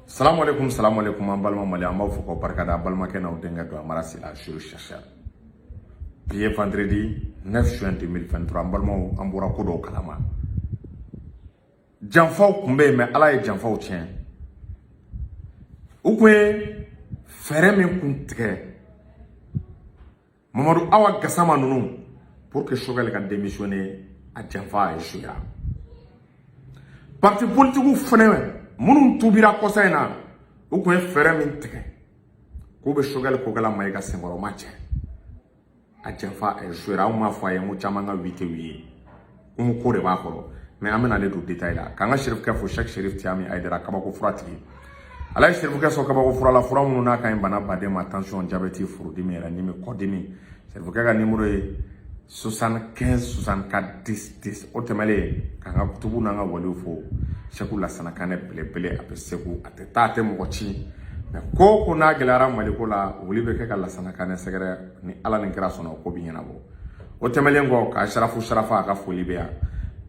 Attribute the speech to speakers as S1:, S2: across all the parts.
S1: Salam alaikum an balma mali an b'a fɔ k'aw barika da an balimakɛ n'aw denkɛ don Amara Sila Asiru Chachal. Bi ye vendredi 9 juin 2023 an balimaw an bɔra ko dɔw kalama. Janfaw kun bɛ yen mais Ala ye janfaw tiɲɛ. U kun ye fɛɛrɛ min kun tigɛ Mamadu Awa Gassama ninnu pour que Choguel ka démissionner a janfa a échouera. Parti politique fana minnu tubira kɔsa in na u kun ye fɛɛrɛ min tigɛ k'u bɛ Choguel Kokala Mayiga senkɔrɔ ma cɛ a janfa a échouera. Anw m'a fɔ a ye n ko caman ka wite u ye n ko de b'a kɔrɔ mais an bɛna ale don détail la k'an ka Cherif kɛ fo Cheikh Cherif Tiami Aidara kabako fura tigi. Ala ye Cherif kɛ sɔn kabako fura la fura minnu n'a ka ɲi bana baden ma tension diabète furudimi yɛrɛ ni kɔdimi. Cherif kɛ ka numéro ye 75 64 10 10 o tɛmɛlen k'an ka kutubu n'an ka waliw fo Seku Lasana Kanɛ belebele a bɛ Seku a tɛ taa a tɛ mɔgɔ ci mais ko n'a gɛlɛyara Maliko la wuli bɛ kɛ ka Lasana Kanɛ sɛgɛrɛ ni Ala ni kira sɔnna o ko bi ɲɛnabɔ. O tɛmɛlen kɔ ka Sharafa a ka foli bɛ yan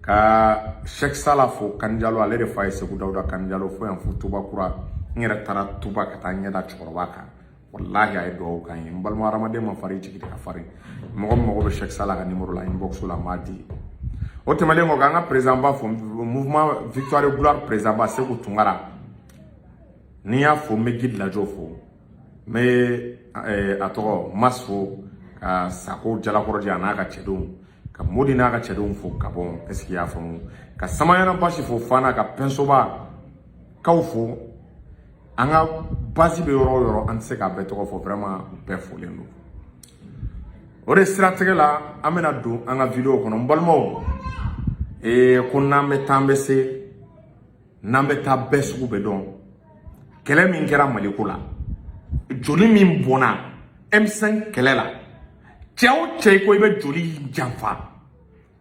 S1: ka Cheikh Sala fo Kanjalo ale de fa ye Seku Dawuda Kanjalo fo yan fo Tuba kura n yɛrɛ taara Tuba ka taa ɲɛda cɛkɔrɔba kan wallahi a ye duwawu k'an ye n balima hadamaden ma farin jigi de ka farin mɔgɔ bɛ Cheikh Sala ka numéro la inbox la m'a di. O tɛmɛlen kɔ k'an ka président ba fo mouvement victoire gloire président ba Seku Tunkara n'i y'a fo n bɛ Guide Lajo fo n bɛ a tɔgɔ Mas fo ka Sako Jalakɔrɔji a n'a ka cɛdenw ka Modi n'a ka cɛdenw fo Gabon est-ce que i y'a faamu ka Samayana Basi fo Fana ka Pensoba kaw fo an ka base bɛ yɔrɔ o yɔrɔ an tɛ se k'a bɛɛ tɔgɔ fɔ vraiment bɛɛ folen don. O de siratigɛ la an bɛna don an ka vidéo kɔnɔ n balimaw ko n'an bɛ taa an bɛ se n'an bɛ taa bɛɛ sugu bɛ dɔn kɛlɛ min kɛra Maliko la joli min bɔnna M5 kɛlɛ la cɛ o cɛ i ko i bɛ joli janfa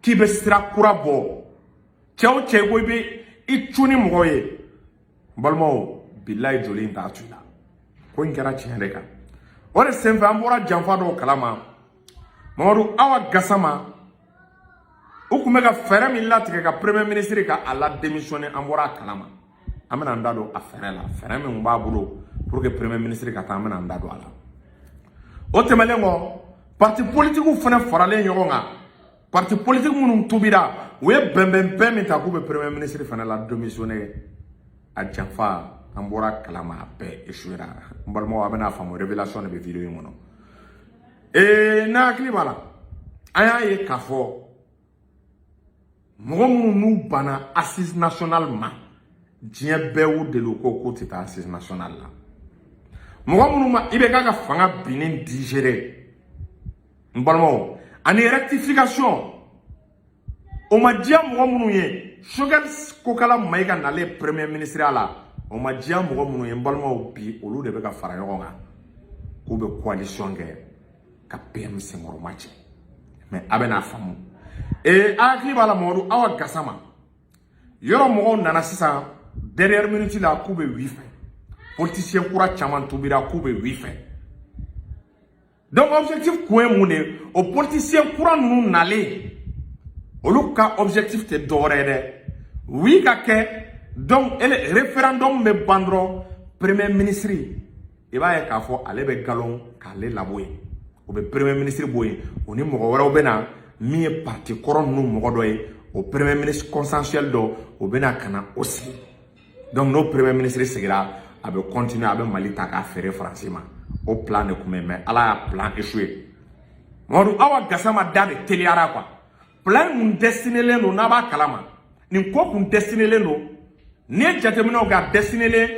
S1: k'i bɛ sira kura bɔ cɛ o cɛ i ko i bɛ i cu ni mɔgɔ ye n balimaw bilayi joli in t'a tu la ko in kɛra tiɲɛ de kan. O de senfɛ an bɔra janfa dɔw kalama Mamadu Awa Gassama u kun bɛ ka fɛɛrɛ min latigɛ ka premier ministre ka a la démissionner an bɔra a kalama an bɛna an da don a fɛɛrɛ la fɛɛrɛ min b'a bolo pour que premier ministre ka taa an bɛna an da don a la. O tɛmɛlen kɔ parti politique fana faralen ɲɔgɔn kan parti politique minnu tubira u ye bɛnbɛn min ta k'u bɛ premier ministre fana la démissionner a janfa an bɔra kalama a bɛɛ échouera n balimaw a bɛna faamu révélation de bɛ vidéo in kɔnɔ. N'a hakili b'a la an y'a ye k'a fɔ mɔgɔ minnu n'u banna assise nationale ma diɲɛ bɛɛ y'u deli ko tɛ taa assise nationale la mɔgɔ minnu ma i bɛ k'a ka fanga binni digérer n balimaw ani rectification o ma diya mɔgɔ minnu ye Choguel Kokala Mayiga nalen premier ministre la o ma diya mɔgɔ minnu ye n balimaw bi olu de bɛ ka fara ɲɔgɔn kan k'u bɛ coalition kɛ ka PM senkɔrɔ ma cɛ mais a bɛna faamu hakili b'a la Mamadu Awa Gassama yɔrɔ mɔgɔw nana sisan dernière minute la k'u bɛ wi fɛ politicien kura caman tubira k'u bɛ wi fɛ donc objectif kun ye mun de o politicien kura ninnu nalen olu ka objectif tɛ dɔwɛrɛ ye dɛ wi ka kɛ donc référendum bɛ ban dɔrɔn premier ministre i b'a ye k'a fɔ ale bɛ galon k'ale labɔ yen o bɛ premier ministre bɔ yen o ni mɔgɔ wɛrɛw bɛ na min ye parti kɔrɔ ninnu mɔgɔ dɔ ye o premier ministre consensuel dɔ o bɛ na ka na o sigi donc n'o premier ministre sigira a bɛ continuer a bɛ Mali ta k'a feere Faransi ma o plan de tun bɛ mais Ala y'a plan échoué Mamadu Awa Gassama da de teliyara quoi plan mun destinelen don n'a b'a kalama nin ko kun destinelen don ni ye jateminɛw k'a destinelen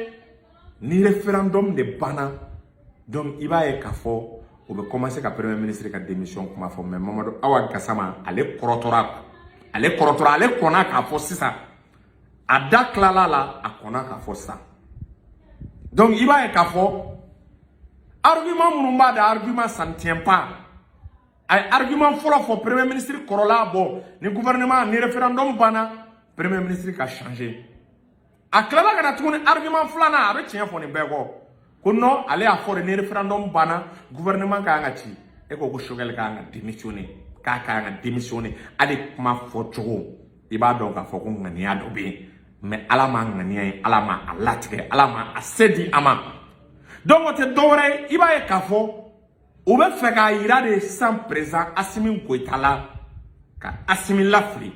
S1: ni référendum de banna donc i b'a ye k'a fɔ o bɛ commencer ka premier ministre ka démission kuma fɔ mais Mamadu Awa Gassama ale kɔrɔtɔra ale kɔnna k'a fɔ sisan a da tilala la a kɔnna k'a fɔ sisan donc i b'a ye k'a fɔ argument minnu b'a da argument ça ne tient pas a ye argument fɔlɔ fɔ premier ministre kɔrɔla bɔ ni gouvernement ni référendum banna premier ministre ka changer a tilala ka na tuguni argument filanan a bɛ tiɲɛ fɔ nin bɛɛ kɔ ko non ale y'a fɔ de ni référendum banna gouvernement ka kan ka ci e ko Choguel ka kan ka démissionner k'a ka kan ka démissionner hali kuma fɔ cogo i b'a dɔn k'a fɔ ko ŋaniya dɔ bɛ yen mais ala ma ŋaniya ala ma a latigɛ ala ma a se di a ma donc o tɛ dɔwɛrɛ ye i b'a ye k'a fɔ u bɛ fɛ k'a yira de san président Assimi Goïta la ka Assimi lafili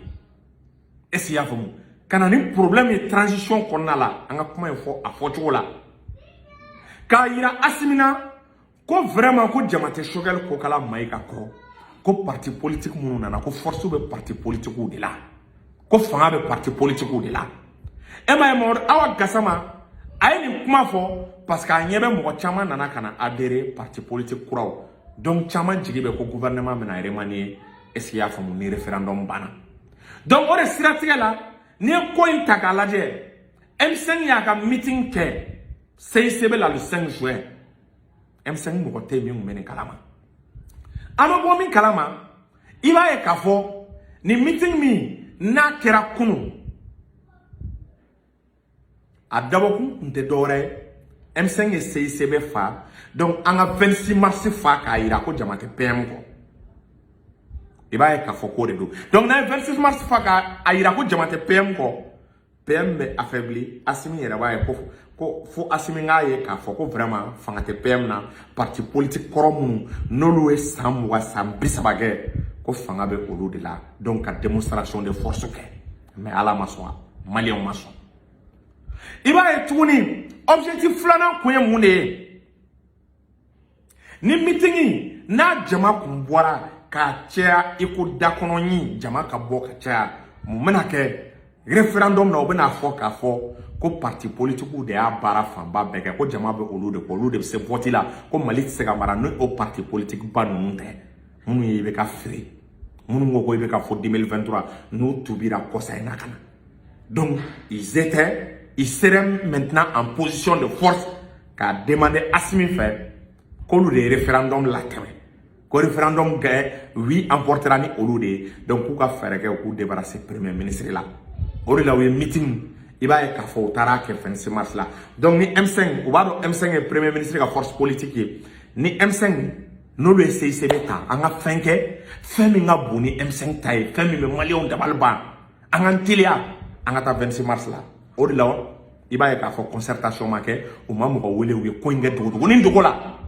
S1: est-ce qu'il y'a faamu ka na ni problème ye transition kɔnɔna la an ka kuma in fɔ a fɔcogo la k'a yira Assimi na ko vraiment ko jama tɛ Choguel Kokala Mayiga kɔrɔ ko parti politique minnu nana ko force bɛ parti politique de la ko fanga bɛ parti politique de la e ma ye Mamadu Awa Gassama a ye nin kuma fɔ parce que a ɲɛ bɛ mɔgɔ caman nana ka na adhérer parti politique kuraw donc caman jigi bɛ ko gouvernement bɛna remanier est-ce qu'il y'a faamu ni référendum banna donc o de siratigɛ la ni ye ko in ta k'a lajɛ M5 y'a ka meeting kɛ CICB la le 5 juin M5 mɔgɔ tɛ min kun bɛ nin kalama an bɛ bɔ min kalama i b'a ye k'a fɔ ni meeting min n'a kɛra kunun a dabɔkun kun tɛ dɔwɛrɛ ye M5 ye CICB fa donc an ka 26 mars fa k'a yira ko jama tɛ PM kɔ i b'a ye k'a fɔ k'o de don donc n'an ye 26 mars fa k'a yira ko jama tɛ PM kɔ PM bɛ affaibli Assimi yɛrɛ b'a ye ko fo Assimi k'a ye k'a fɔ ko vraiment fanga tɛ PM na parti politique kɔrɔ minnu n'olu ye san 20 san 30 kɛ ko fanga bɛ olu de la donc ka démonstration de force kɛ mais ala ma sɔn maliyɛnw ma sɔn i b'a ye tuguni objectif filanan kun ye mun de ye ni meeting n'a jama kun bɔra k'a caya i ko dakɔnɔɲi jama ka bɔ ka caya mun bɛna kɛ référendum na o bɛna fɔ k'a fɔ ko parti politique de y'a baara fanba bɛɛ kɛ ko jama bɛ olu de kɔ olu de bɛ se vote la ko Mali tɛ se ka mara ni o parti politique ba ninnu tɛ minnu ye i bɛ ka feere minnu ko ko i bɛ ka fɔ 2023 n'u tubira kɔsa in na ka na donc ils seraient maintenant en position de force k'a demander Assimi fɛ k'olu de ye référendum latɛmɛ ko référendum kɛ oui emportera ni olu de ye donc k'u ka fɛɛrɛ kɛ k'u débarrasser premier ministre la o de la u ye meeting i b'a ye k'a fɔ u taara kɛ 26 mars la donc ni M5 u b'a dɔn M5 ye premier ministre ka force politique ye ni M5 n'olu ye CICB ta an ka fɛn kɛ fɛn min ka bon ni M5 ta ye fɛn min bɛ maliyɛnw dabali ban an ka teliya an ka taa 26 mars la o de la i b'a ye k'a fɔ concertation ma kɛ u ma mɔgɔ wele u ye ko in kɛ dogo ni dogo la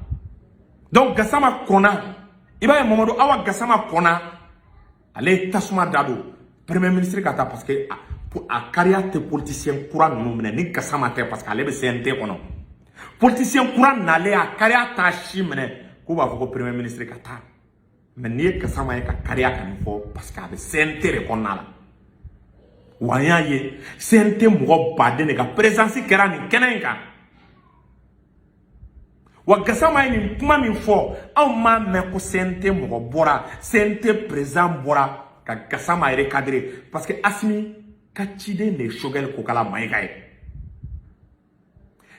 S1: donc Gassama kɔnna i b'a ye Mamadu Awa Gassama kɔnna ale ye tasuma da don premier ministre ka taa parce que a kariya tɛ politicien kura ninnu minɛ ni Gassama tɛ parce que ale bɛ CNT kɔnɔ politicien kura nalen a kariya t'a si minɛ k'u b'a fɔ ko premier ministre ka taa mais n'i ye Gassama ye ka kariya ka nin fɔ parce que a bɛ CNT de kɔnɔna la wa an y'a ye CNT mɔgɔ baden de ka présence kɛra nin kɛnɛ in kan wa Gassama ye nin kuma min fɔ anw m'a mɛn ko CNT mɔgɔ bɔra CNT président bɔra ka Gassama recadrer parce que Assimi ka ciden de ye Choguel Kokala Mayiga ye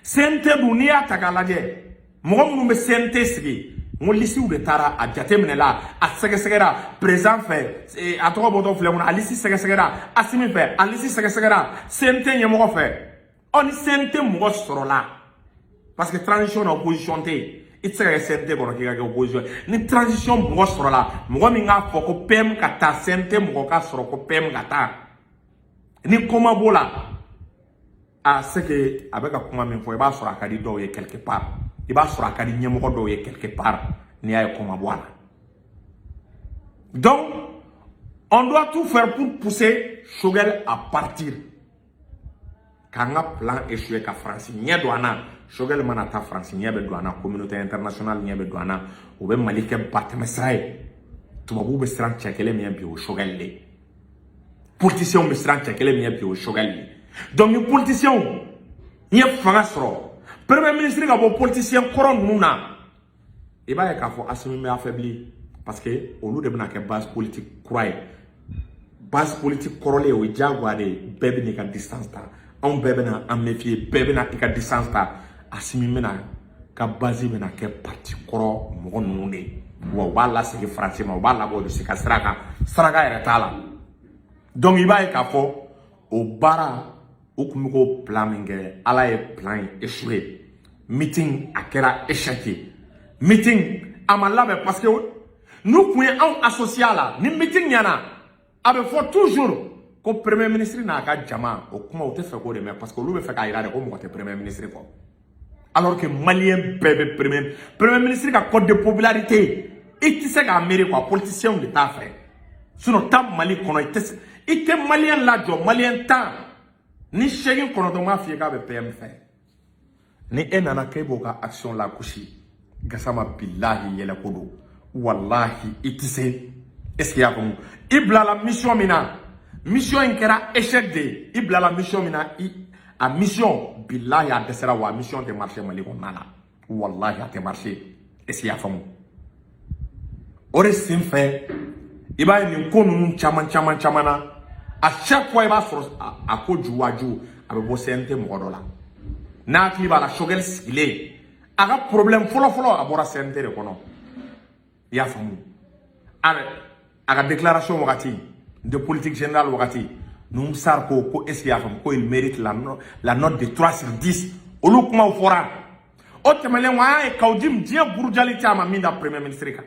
S1: CNT dun n'i y'a ta k'a lajɛ mɔgɔ minnu bɛ CNT sigi n ko lisiw de taara a jateminɛ la a sɛgɛsɛgɛra président fɛ a tɔgɔ bɔtɔ filɛ mun na a lisi sɛgɛsɛgɛra Assimi fɛ a lisi sɛgɛsɛgɛra CNT ɲɛmɔgɔ fɛ ɔ ni CNT mɔgɔ sɔrɔla parce que transition na opposition tɛ yen i tɛ se ka kɛ CNT kɔnɔ k'i ka kɛ opposition ni transition mɔgɔ sɔrɔla mɔgɔ min k'a fɔ ko PM ka taa CNT mɔgɔ ka sɔrɔ ko PM ka taa ni koma b'o la a c'est que a bɛ ka kuma min fɔ i b'a sɔrɔ a ka di dɔw ye quelque part i b'a sɔrɔ a ka di ɲɛmɔgɔ dɔw ye quelque part n'i y'a ye koma bɔ a la donc on doit tout faire pour pousser Choguel à partir k'an ka plan échouer ka France ɲɛ don an na Choguel mana taa France ɲɛ bɛ don an na communauté internationale ɲɛ bɛ don an na u bɛ Mali kɛ batɛmɛsira ye tubabuw bɛ siran cɛ kelen min bi o Choguel de politiciens bɛ siran cɛ kelen min bi o Choguel de donc ni politiciens n ye fanga sɔrɔ premier ministre ka bɔ politicien kɔrɔ ninnu na i b'a ye k'a fɔ Assimi bɛ affaibli parce que olu de bɛna kɛ base politique kura ye base politique kɔrɔlen o ye diyagoya de ye bɛɛ bɛ n'i ka distance ta anw bɛɛ bɛna an méfier bɛɛ bɛna i ka distance ta Assimi bɛna ka base bɛna kɛ parti kɔrɔ mɔgɔ ninnu de ye wa u b'a lasegin France ma u b'a labɔ Russie ka sira kan saraka yɛrɛ t'a la donc i b'a ye k'a fɔ o baara u kun bɛ k'o plan min kɛ ala ye plan in échoué meeting a kɛra échec ye meeting a ma labɛn parce que n'u kun ye anw associé a la ni meeting ɲɛna a bɛ fɔ toujours ko premier ministre n'a ka jama o kuma o te fait ko de mais parce que olu be fait ka ira de ko mo te premier ministre ko alors que malien bébé premier ministre ka code de popularité et tu sais ka mairie quoi politicien de ta frère sinon ta Mali kono ite malien la jo malien ta ni chegin kono do ma fi ka be PM fait ni enana ke boka action la kushi gasama billahi yela kodo wallahi itise est-ce qu'il y a comme ibla la mission mission inkera échec de ibla la mission mina a mission billahi a desera wa mission de marché Mali ko nana wallahi a te marché est-ce qu'il y a comme ore sin fait iba ni ko nu chamana à chaque fois iba sur a ko juwaju abe bo sente mo do la na ki ba la shogel skile aga problème folo abora sente re kono ya famu aga déclaration wakati de politique générale wakati nous sar ko est-ce qu'il y a fam ko il mérite la note de 3 sur 10 olu kuma fora o temele wa e kawjim dia burjali tama minda premier ministre ka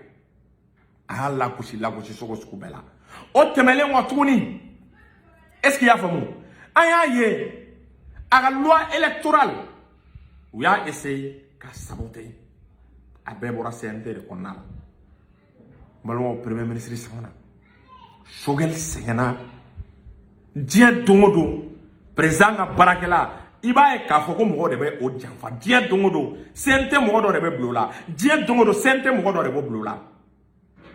S1: ala kushi soko bela o temele wa tuni est-ce qu'il y a fam aya ye aga loi électorale ou ya essayé ka saboter a bebora CNT de konna malon premier ministre sangana Shogel sengana dia dongodo président ka barakela iba e ka foko mo de be o janfa dia dongodo CNT mo do de be blola dia dongodo CNT mo do de be blola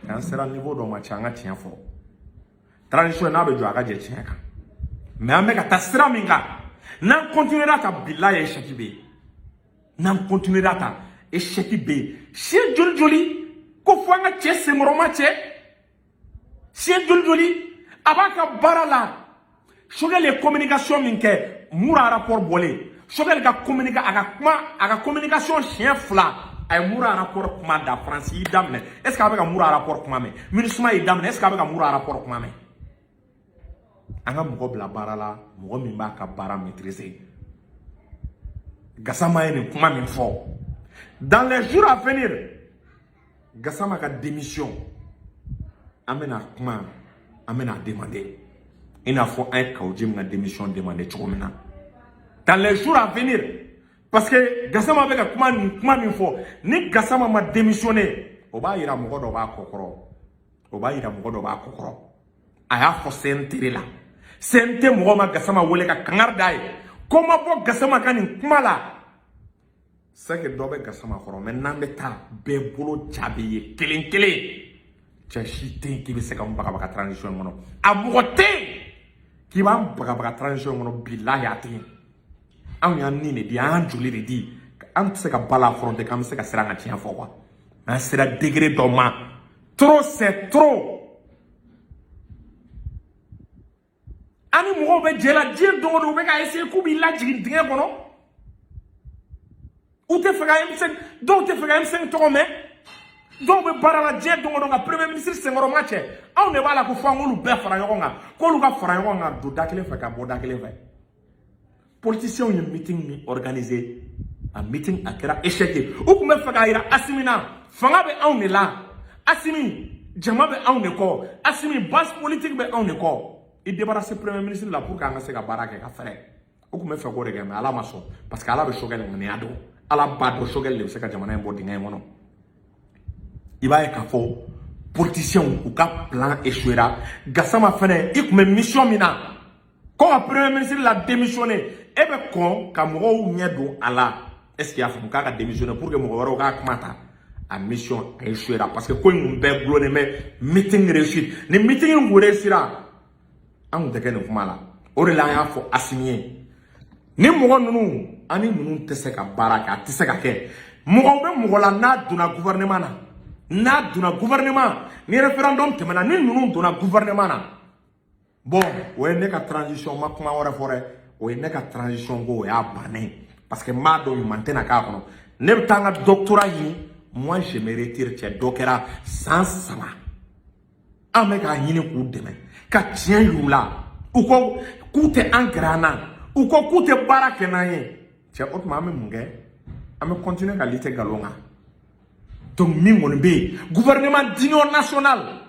S1: kan sera niveau do ma changa tian fo transition na be jo aga je tian kan mais ameka tasira minga nan continuera ta billahi e shakibe nan continuera ta e shakibe chez joli ko fanga che semoroma che chez joli abaka barala Shogel les communications minke mura rapport bolé Shogel ga communiquer aga communication chien fla ay mura rapport kuma da France idamne est-ce qu'avec mura rapport kuma me ministre idamne est-ce qu'avec mura rapport kuma me anga mugo bla barala mugo mimba ka bara maîtriser Gassama ene kuma min fo dans les jours à venir Gassama ka démission amena kuma amena demander il a faut un kaujim na démission demander chomina dans les jours à venir parce que Gassama avec kuma min fo ni Gassama ma démissionné oba ira mugo do ba kokoro aya fo sentere la sente mugo ma Gassama wole ka kangar dai comment pour Gassama kan kuma la c'est que dobe Gassama khoro maintenant beta be bolo chabiye kelen chachite qui be se kam baka transition mono amoté qui va baka transition mono billahi atin an ya ni ne di an juli de di an se ka bala fronte kam se ka seranga tien fo quoi un sera degré d'homme trop c'est trop ani mo be jela die do be ka essayer ku bi la jigi dinga kono ou te fera M5 donc te fera M5 to me donc be barala die do nga premier ministre Senghor matche on ne va la ko fangolu be fara yo nga ko lu ka fara yo nga do dakele fa ka bo dakele fa politicien une meeting ni organisé un meeting akira échec ou kuma fa ka ira asimina fanga be on ne la asimi jama be on ne ko asimi base politique be on ne ko il débarrasse le premier ministre là pour qu'on se ka baraka ka fere o kuma fa ko de mais ala maso parce que ala be shogel ngani ado ala ba do shogel le se ka jamana en bodi ngay mono iba e ka fo politicien ou ka plan échouera Gassama fene ik me mission mina ko premier ministre la démissionné e be kon ka mo nyedo ala est-ce qu'il y a fo ka démissionner pour que mo waro ka kumata a mission échouera parce que ko ngumbe glone me meeting réussite ni meeting ngou réussira an de ken kuma la o de la ya fo assigné ni mo nunu ani nunu te se ka baraka te se ka ke mo be mo la na duna gouvernement na duna gouvernement ni référendum te mena ni nunu duna gouvernement na bon o ne ka transition ma kuma wara fore o ne ka transition go ya bané parce que ma do mantena ka kono ne tanga doctorat yi moi je me retire chez dokera sans sama ameka yini ku deme ka tien yula uko kute angrana uko kute barake na ye che otma me munge ame continuer ka lite galonga donc mi ngone be gouvernement d'union nationale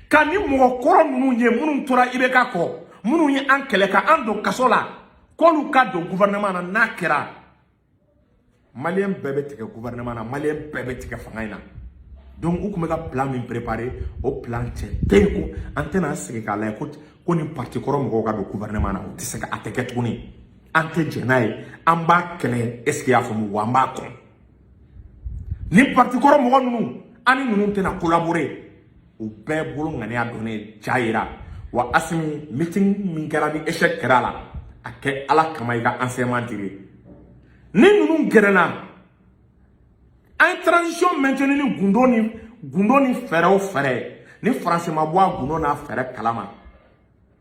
S1: kani mo ko nunu nye munu tora ibeka ko minnu ye an kɛlɛ ka an don kaso la k'olu ka don gouvernement na n'a kɛra malien bɛɛ bɛ tigɛ gouvernement na malien bɛɛ bɛ tigɛ fanga in na donc u tun bɛ ka plan min préparer o plan cɛ den ko an tɛna sigi k'a lajɛ ko ni parti kɔrɔ mɔgɔw ka don gouvernement na o tɛ se ka a tɛ kɛ tuguni an tɛ jɛn n'a ye an b'a kɛlɛ est ce que y'a faamu wa an b'a kɔn ni parti kɔrɔ mɔgɔ ninnu ani ninnu tɛna collaborer u bɛɛ bolo ŋaniya donnen ja yira wa Assimi meeting min kɛra ni échec kɛra la a kɛ ala kama i ka enseignement dire ni ninnu gɛrɛna an transition maintenir ni gundo ni fɛɛrɛw fɛɛrɛ ni faransi ma bɔ a gundo n'a fɛɛrɛ kalama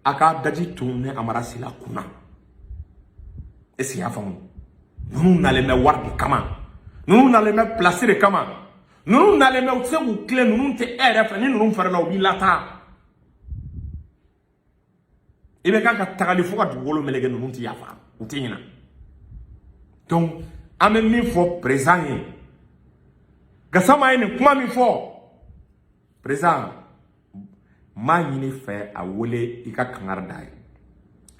S1: a ka daji tun ni Amara Sila kunna est-ce que y'a faamu ninnu nalen bɛ wari de kama ninnu nalen bɛ place de kama ninnu nalen bɛ u tɛ se k'u tilen ninnu tɛ e yɛrɛ fɛ ni ninnu fɛrɛla u b'i lataa i bɛ kan ka tagali fo ka dugukolo meleke ninnu tɛ yafa u tɛ ɲina donc an bɛ min fɔ président ye Gassama ye nin kuma min fɔ président m'a ɲini fɛ a wele i ka kangari da ye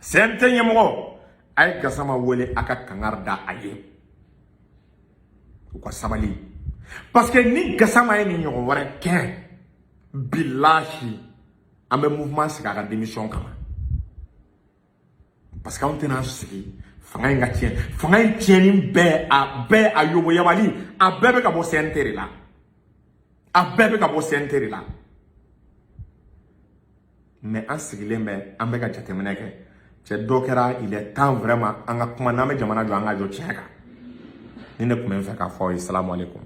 S1: CNT ɲɛmɔgɔ a ye Gassama wele a ka kangari da a ye u ka sabali parce que ni Gassama ye nin ɲɔgɔn wɛrɛ kɛ bilahi an bɛ mouvement sigi a ka démission kama parce que an tɛna sigi fanga in ka tiɲɛ fanga in tiɲɛni bɛɛ a yoboyabali a bɛɛ bɛ ka bɔ CNT de la a bɛɛ bɛ ka bɔ CNT de la mais an sigilen bɛ an bɛ ka jateminɛ kɛ cɛ dɔ kɛra il est temps vraiment an ka kuma n'an bɛ jamana jɔ an ka jɔ tiɲɛ kan ni ne tun bɛ n fɛ k'a fɔ aw ye salamu aleykum